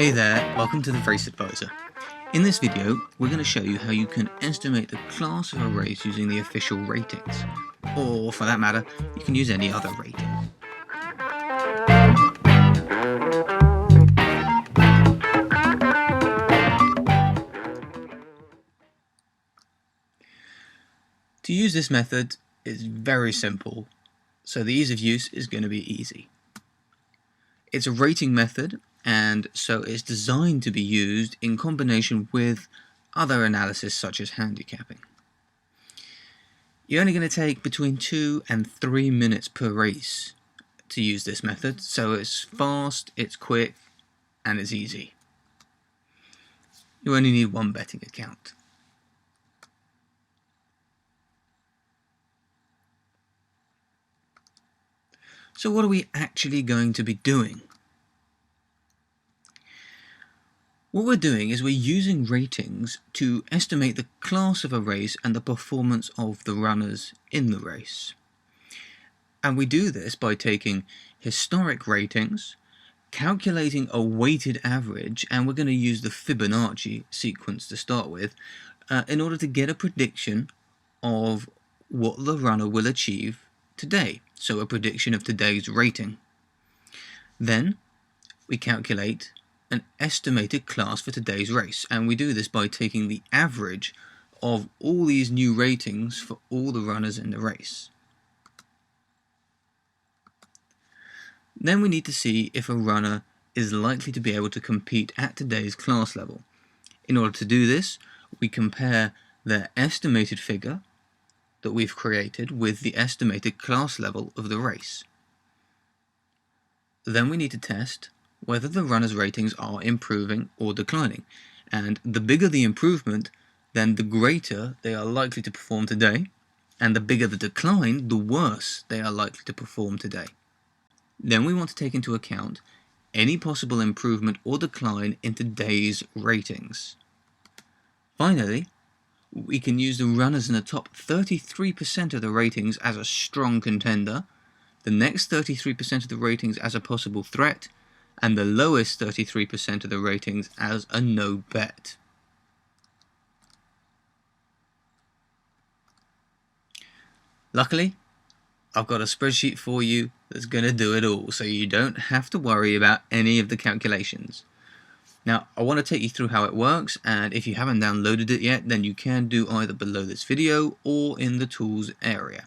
Hey there, welcome to the Race Advisor. In this video, we're going to show you how you can estimate the class of a race using the official ratings. Or, for that matter, you can use any other rating. To use this method is very simple, so the ease of use is going to be easy. It's a rating method, and so it's designed to be used in combination with other analysis such as handicapping. You're only going to take between 2 and 3 minutes per race to use this method, so it's fast, it's quick, and it's easy. You only need one betting account. So what are we actually going to be doing? What we're doing is we're using ratings to estimate the class of a race and the performance of the runners in the race. And we do this by taking historic ratings, calculating a weighted average, and we're going to use the Fibonacci sequence to start with, in order to get a prediction of what the runner will achieve today. So a prediction of today's rating. Then we calculate an estimated class for today's race, and we do this by taking the average of all these new ratings for all the runners in the race. Then we need to see if a runner is likely to be able to compete at today's class level. In order to do this, we compare their estimated figure that we've created with the estimated class level of the race. Then we need to test whether the runner's ratings are improving or declining, and the bigger the improvement, then the greater they are likely to perform today, and the bigger the decline, the worse they are likely to perform today. Then we want to take into account any possible improvement or decline in today's ratings. Finally, we can use the runners in the top 33% of the ratings as a strong contender, the next 33% of the ratings as a possible threat, and the lowest 33% of the ratings as a no bet. Luckily, I've got a spreadsheet for you that's going to do it all, so you don't have to worry about any of the calculations. Now, I want to take you through how it works, and if you haven't downloaded it yet, then you can do either below this video or in the tools area.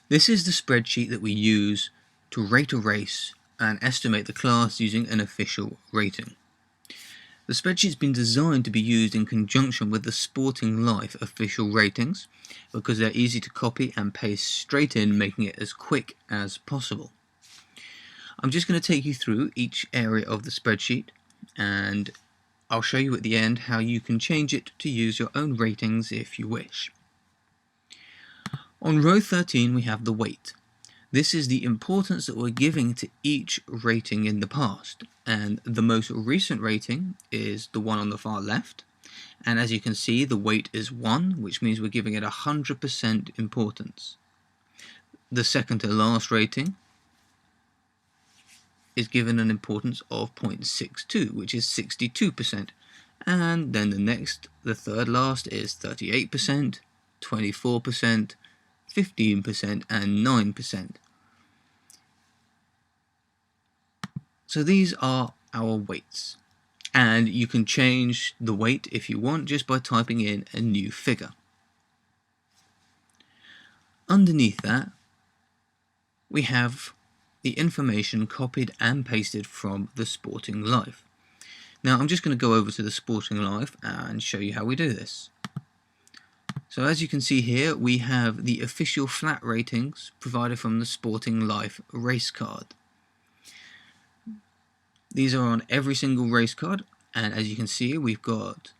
This is the spreadsheet that we use to rate a race and estimate the class using an official rating. The spreadsheet's been designed to be used in conjunction with the Sporting Life official ratings because they're easy to copy and paste straight in, making it as quick as possible. I'm just going to take you through each area of the spreadsheet, and I'll show you at the end how you can change it to use your own ratings if you wish. On row 13 we have the weight. This is the importance that we're giving to each rating in the past, and the most recent rating is the one on the far left, and as you can see the weight is 1, which means we're giving it 100% importance. The second to last rating is given an importance of 0.62, which is 62%, and then the third last is 38%, 24%, 15% and 9%. So these are our weights, and you can change the weight if you want just by typing in a new figure. Underneath that we have the information copied and pasted from the Sporting Life. Now I'm just going to go over to the Sporting Life and show you how we do this. So as you can see here, we have the official flat ratings provided from the Sporting Life race card. These are on every single race card, and as you can see, we've got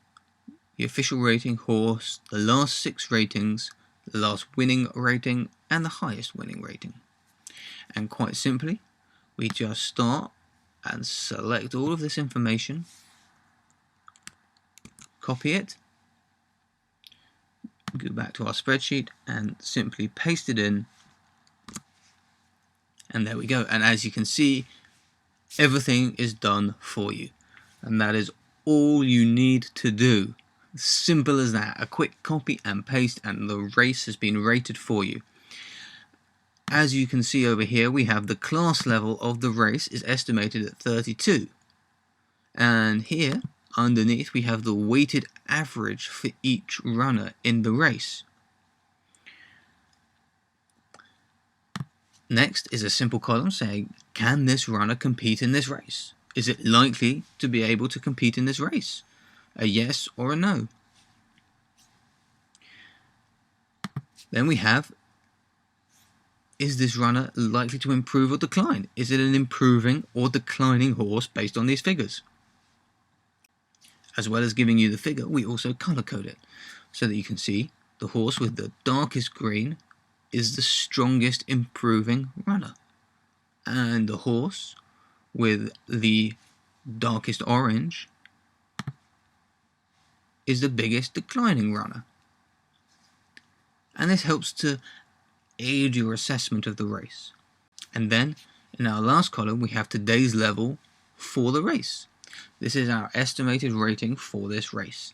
the official rating horse, the last 6 ratings, the last winning rating, and the highest winning rating. And quite simply, we just start and select all of this information, copy it, go back to our spreadsheet and simply paste it in And there we go. And as you can see, everything is done for you. And that is all you need to do. Simple as that. A quick copy and paste and the race has been rated for you. As you can see over here, we have the class level of the race is estimated at 32. And here, underneath, we have the weighted average for each runner in the race. Next is a simple column saying, can this runner compete in this race? Is it likely to be able to compete in this race? A yes or a no. Then we have, is this runner likely to improve or decline? Is it an improving or declining horse based on these figures? As well as giving you the figure, we also color code it so that you can see the horse with the darkest green is the strongest improving runner, and the horse with the darkest orange is the biggest declining runner. And this helps to aid your assessment of the race. And then in our last column we have today's level for the race. This is our estimated rating for this race.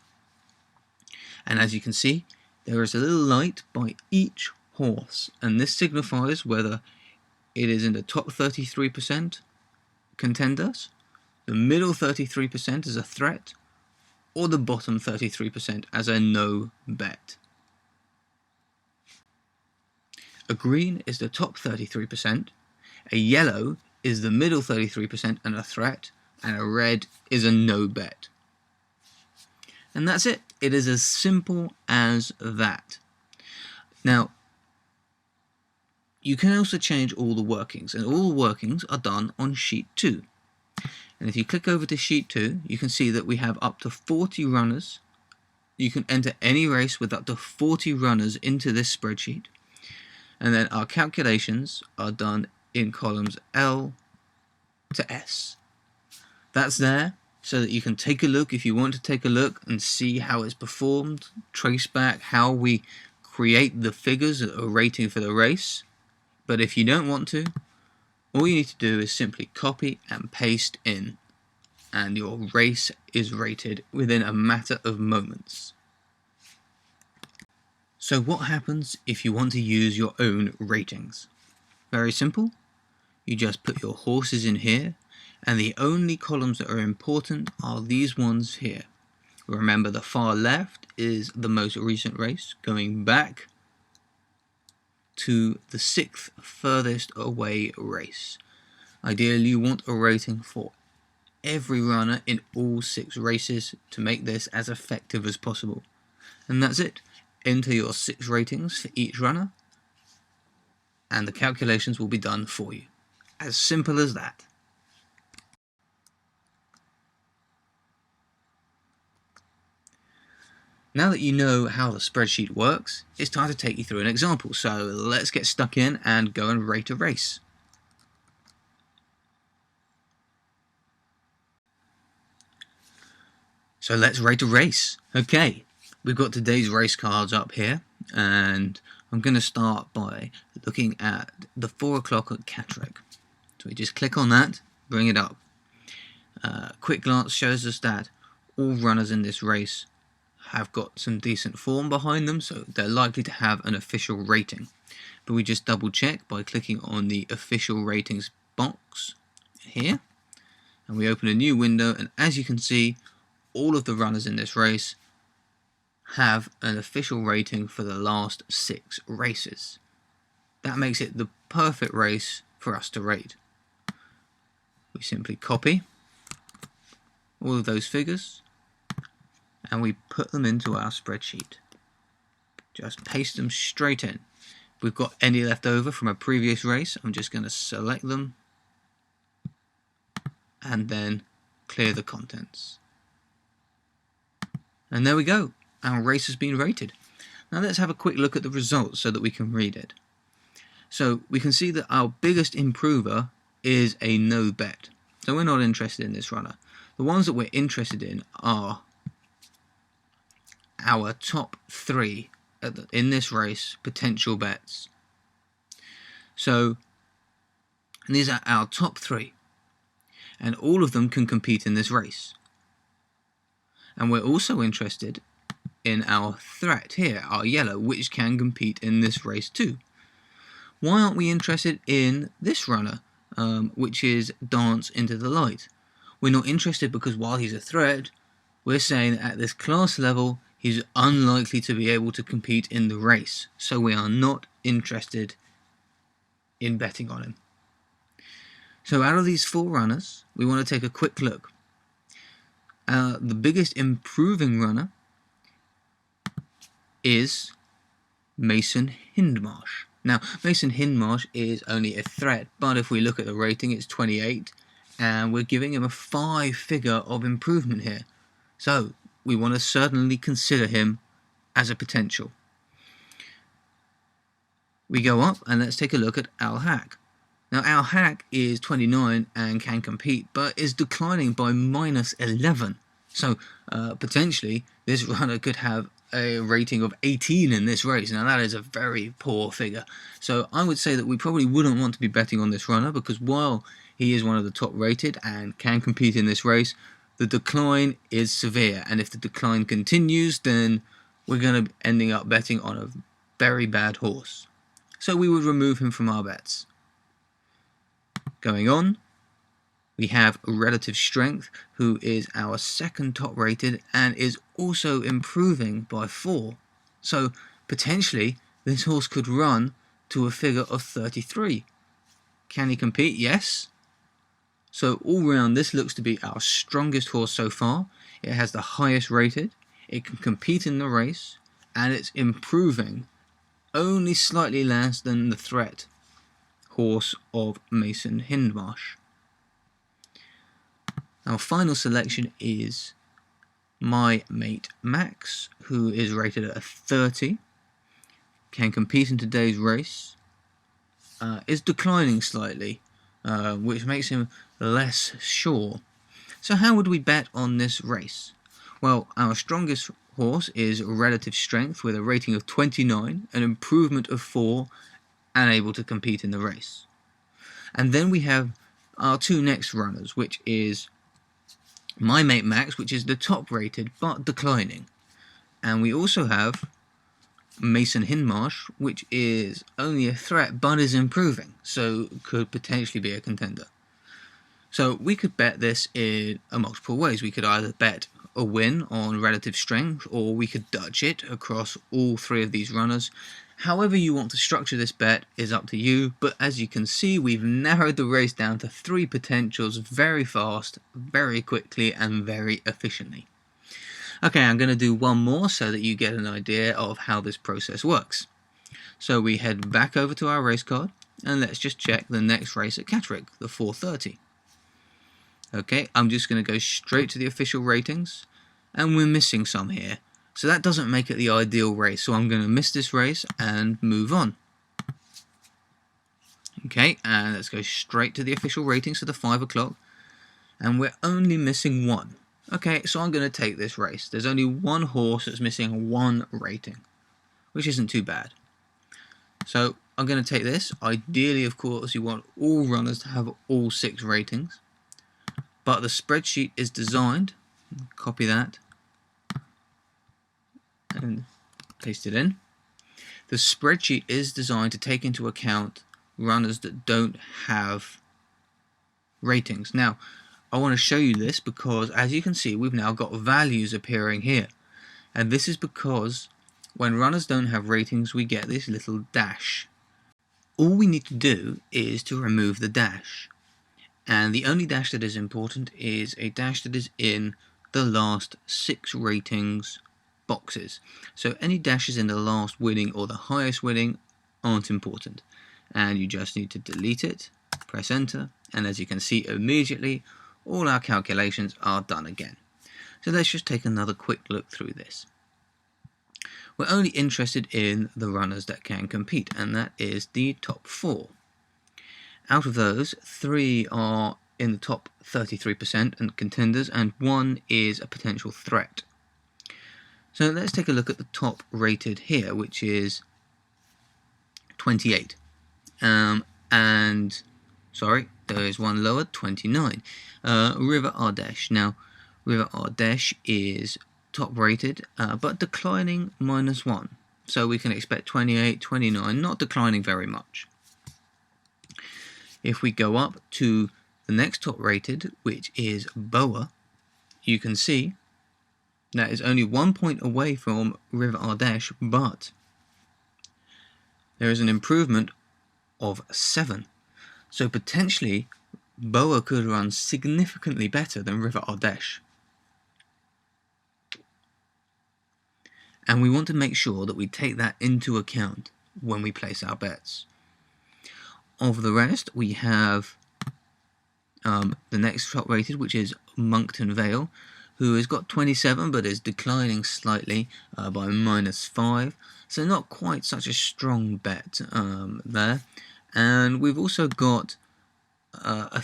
And as you can see, there is a little light by each horse, and this signifies whether it is in the top 33% contenders, the middle 33% as a threat, or the bottom 33% as a no bet. A green is the top 33%, a yellow is the middle 33% and a threat, and a red is a no bet. And that's it. It is as simple as that. Now, you can also change all the workings, and all the workings are done on sheet 2. And if you click over to sheet 2, you can see that we have up to 40 runners. You can enter any race with up to 40 runners into this spreadsheet. And then our calculations are done in columns L to S. That's there so that you can take a look if you want to take a look and see how it's performed, trace back how we create the figures that are rating for the race. But if you don't want to, all you need to do is simply copy and paste in, and your race is rated within a matter of moments. So what happens if you want to use your own ratings? Very simple. You just put your horses in here, and the only columns that are important are these ones here. Remember, the far left is the most recent race, going back to the 6th furthest away race. Ideally, you want a rating for every runner in all 6 races to make this as effective as possible. And that's it. Enter your 6 ratings for each runner, and the calculations will be done for you. As simple as that. Now that you know how the spreadsheet works, it's time to take you through an example. So let's get stuck in and go and rate a race. So let's rate a race. Okay, we've got today's race cards up here, and I'm going to start by looking at the 4 o'clock at Catterick. So we just click on that, bring it up. Quick glance shows us that all runners in this race have got some decent form behind them, so they're likely to have an official rating. But we just double check by clicking on the official ratings box here, and we open a new window, and as you can see, all of the runners in this race have an official rating for the last 6 races. That makes it the perfect race for us to rate. We simply copy all of those figures and we put them into our spreadsheet. Just paste them straight in. If we've got any left over from a previous race, I'm just going to select them and then clear the contents. And there we go, our race has been rated. Now let's have a quick look at the results so that we can read it. So we can see that our biggest improver is a no bet. So we're not interested in this runner. The ones that we're interested in are our top 3 in this race potential bets. So And these are our top 3. And all of them can compete in this race. And we're also interested in our threat here, our yellow, which can compete in this race too. Why aren't we interested in this runner, which is Dance into the Light? We're not interested because while he's a threat, we're saying that at this class level, he's unlikely to be able to compete in the race. So we are not interested in betting on him. So out of these 4 runners, we want to take a quick look. The biggest improving runner is Mason Hindmarsh. Now, Mason Hindmarsh is only a threat, but if we look at the rating, it's 28, and we're giving him a 5-figure of improvement here. So we want to certainly consider him as a potential. We go up and let's take a look at Haqq. Now, Haqq is 29 and can compete, but is declining by -11. So potentially this runner could have a rating of 18 in this race. Now that is a very poor figure. So I would say that we probably wouldn't want to be betting on this runner, because while he is one of the top rated and can compete in this race, the decline is severe, and if the decline continues, then we're going to be ending up betting on a very bad horse. So we would remove him from our bets. Going on, we have Relative Strength, who is our second top rated and is also improving by 4. So potentially this horse could run to a figure of 33. Can he compete? Yes. So all round, this looks to be our strongest horse so far. It has the highest rated, it can compete in the race, and it's improving only slightly less than the threat horse of Mason Hindmarsh. Our final selection is My Mate Max, who is rated at a 30, can compete in today's race, is declining slightly, which makes him less sure. So how would we bet on this race? Well, our strongest horse is Relative Strength with a rating of 29, an improvement of 4, and able to compete in the race. And then we have our 2 next runners, which is My Mate Max, which is the top rated but declining, and we also have Mason Hindmarsh, which is only a threat but is improving, so could potentially be a contender. So we could bet this in multiple ways. We could either bet a win on Relative Strength, or we could Dutch it across all 3 of these runners. However you want to structure this bet is up to you, but as you can see, we've narrowed the race down to 3 potentials very fast, very quickly, and very efficiently. Okay, I'm going to do one more so that you get an idea of how this process works. So we head back over to our race card, and let's just check the next race at Catterick, the 4:30. Okay, I'm just going to go straight to the official ratings, and we're missing some here. So that doesn't make it the ideal race, so I'm going to miss this race and move on. Okay, and let's go straight to the official ratings for the 5 o'clock, and we're only missing 1. Okay, so I'm going to take this race. There's only 1 horse that's missing 1 rating, which isn't too bad. So I'm going to take this. Ideally, of course, you want all runners to have all 6 ratings, but the spreadsheet is designed, copy that, and paste it in. The spreadsheet is designed to take into account runners that don't have ratings. Now, I want to show you this because, as you can see, we've now got values appearing here. And this is because when runners don't have ratings, we get this little dash. All we need to do is to remove the dash. And the only dash that is important is a dash that is in the last 6 ratings boxes. So any dashes in the last winning or the highest winning aren't important. And you just need to delete it, press enter, and as you can see immediately, all our calculations are done again. So let's just take another quick look through this. We're only interested in the runners that can compete, and that is the top 4. Out of those, 3 are in the top 33% and contenders, and 1 is a potential threat. So let's take a look at the top rated here, which is 28. And Sorry, there is one lower, 29. River Ardesh. Now, River Ardesh is top rated, but declining -1. So we can expect 28, 29, not declining very much. If we go up to the next top rated, which is Boa, you can see that is only 1 point away from River Ardesh, but there is an improvement of 7. So potentially Boa could run significantly better than River Ardesh. And we want to make sure that we take that into account when we place our bets. Of the rest, we have the next top rated, which is Monkton Vale, who has got 27 but is declining slightly by -5. So not quite such a strong bet there. And we've also got a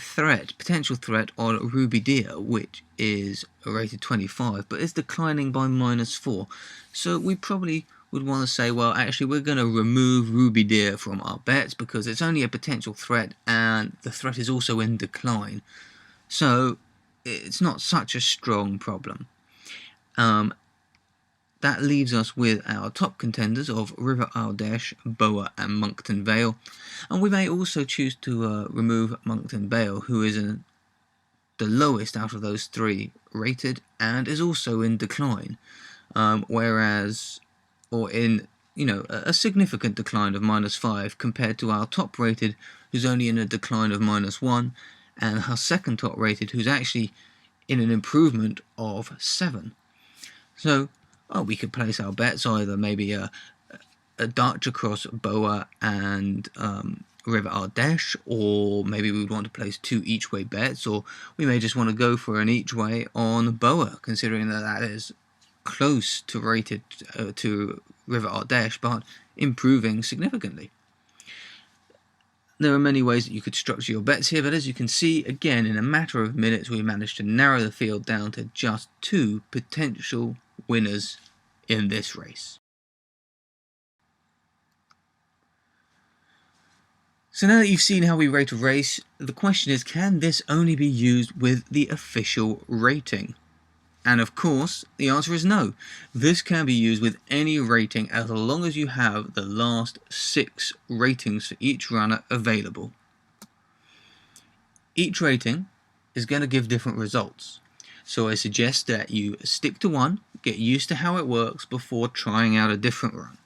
potential threat on Ruby Deer, which is rated 25, but is declining by -4. So we probably would want to say, well, actually, we're going to remove Ruby Deer from our bets because it's only a potential threat, and the threat is also in decline. So it's not such a strong problem. That leaves us with our top contenders of River Ardesh, Boa and Monkton Vale. And we may also choose to remove Monkton Vale, who is the lowest out of those 3 rated and is also in decline. Or in a significant decline of -5 compared to our top rated, who's only in a decline of -1, and our second top rated, who's actually in an improvement of 7. So we could place our bets either maybe a Dutch across Boa and River Ardesh, or maybe we would want to place 2 each way bets, or we may just want to go for an each way on Boa, considering that is close to rated to River Ardesh, but improving significantly. There are many ways that you could structure your bets here, but as you can see, again, in a matter of minutes, we managed to narrow the field down to just 2 potential winners in this race. So now that you've seen how we rate a race, the question is, can this only be used with the official rating? And of course, the answer is no. This can be used with any rating as long as you have the last 6 ratings for each runner available. Each rating is going to give different results. So I suggest that you stick to one, get used to how it works before trying out a different run.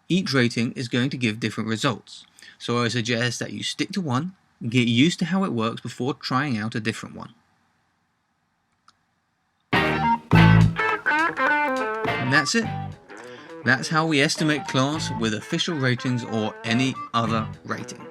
Each rating is going to give different results. So I suggest that you stick to one, get used to how it works before trying out a different one. And that's it. That's how we estimate class with official ratings or any other rating.